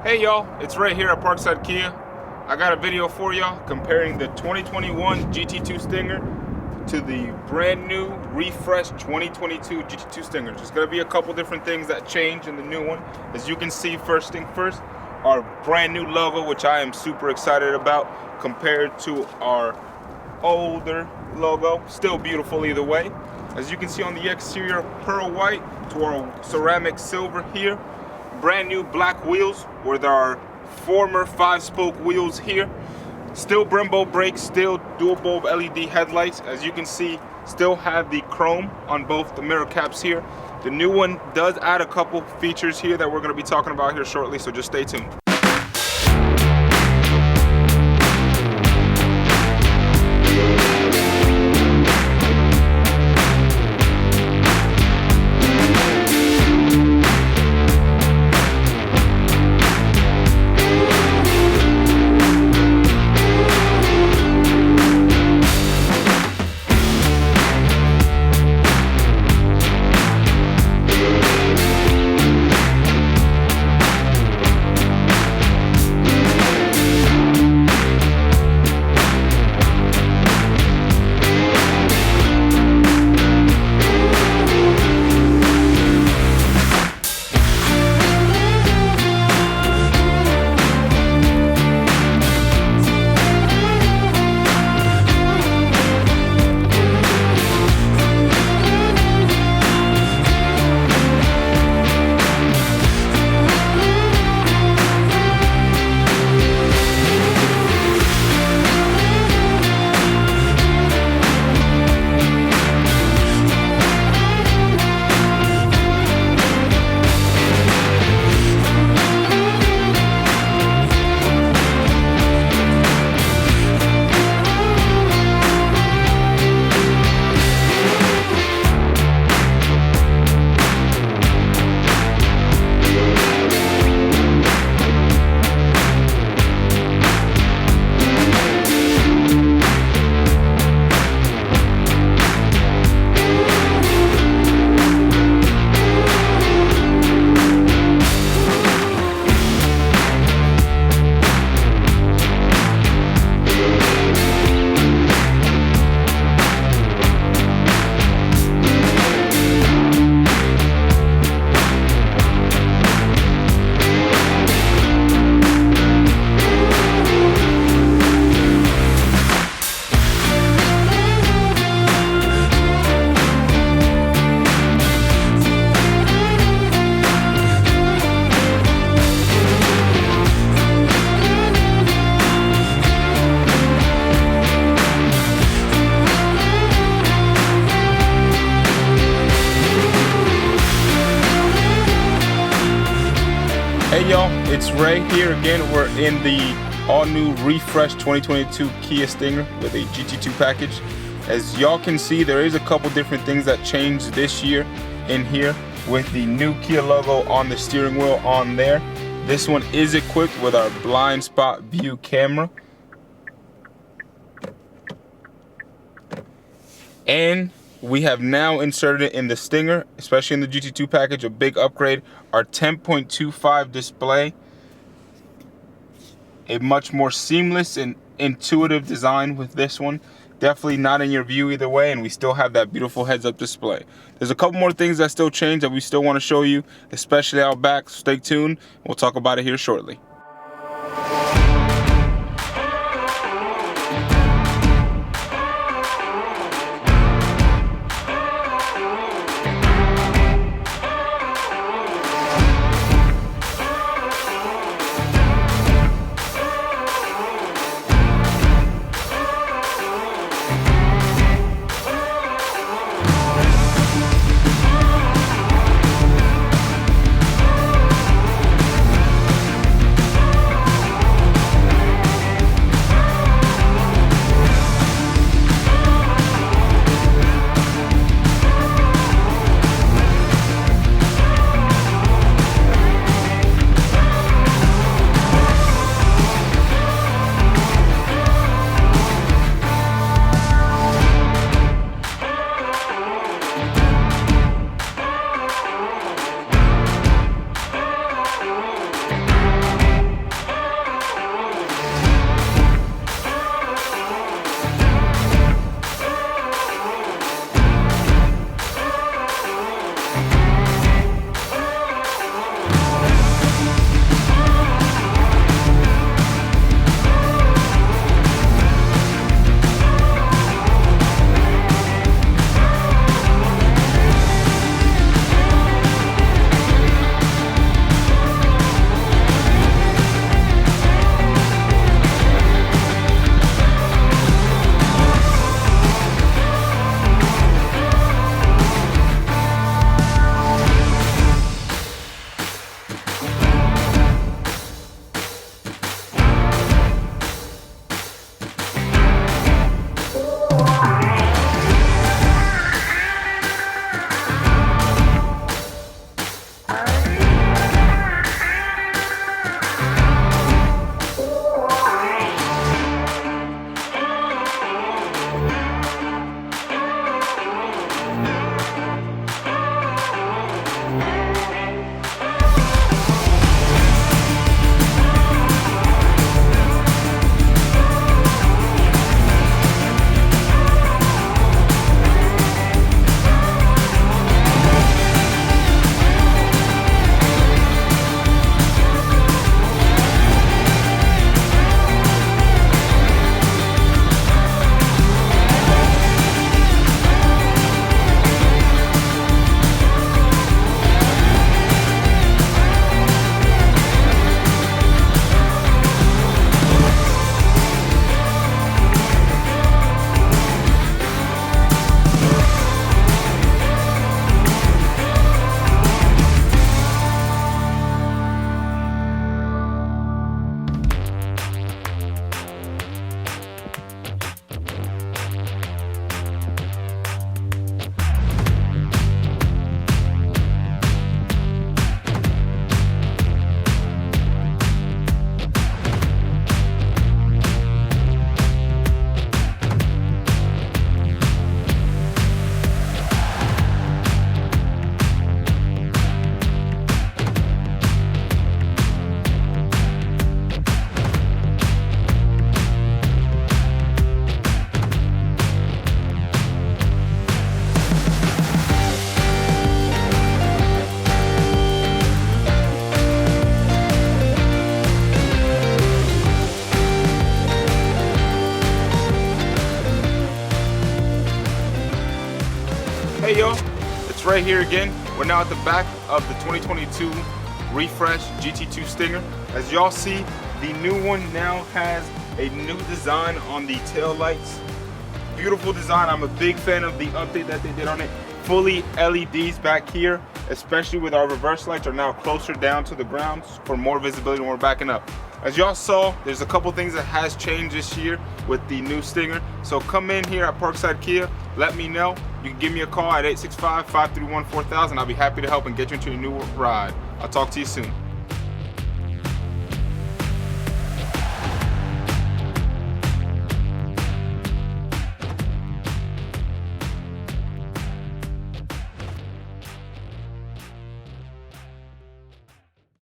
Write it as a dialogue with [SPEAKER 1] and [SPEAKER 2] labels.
[SPEAKER 1] Hey y'all, it's Ray here at Parkside Kia. I got a video for y'all comparing the 2021 GT2 Stinger to the brand new refreshed 2022 GT2 Stinger. There's gonna be a couple different things that change in the new one. As you can see, first thing first, our brand new logo, which I am super excited about, compared to our older logo. Still beautiful either way. As you can see on the exterior, pearl white to our ceramic silver here. Brand new black wheels with our former 5-spoke wheels here. Still Brembo brakes, still dual bulb LED headlights. As you can see, still have the chrome on both the mirror caps here. The new one does add a couple features here that we're going to be talking about here shortly, so just stay tuned. Hey y'all, it's Ray here again. We're in the all-new refreshed 2022 Kia Stinger with a GT2 package. As y'all can see, there is a couple different things that changed this year in here with the new Kia logo on the steering wheel on there. This one is equipped with our blind spot view camera. And we have now inserted it in the Stinger, especially in the GT2 package, a big upgrade. Our 10.25 display, a much more seamless and intuitive design with this one. Definitely not in your view either way, and we still have that beautiful heads-up display. There's a couple more things that still change that we still want to show you, especially out back, so stay tuned. We'll talk about it here shortly. right here again. We're now at the back of the 2022 refresh GT2 Stinger. As y'all see, the new one now has a new design on the tail lights. Beautiful design. I'm a big fan of the update that they did on it. Fully LEDs back here, especially with our reverse lights are now closer down to the ground for more visibility when we're backing up. As y'all saw, there's a couple things that has changed this year with the new Stinger. So come in here at Parkside Kia, let me know. You can give me a call at 865-531-4000. I'll be happy to help and get you into a new ride. I'll talk to you soon.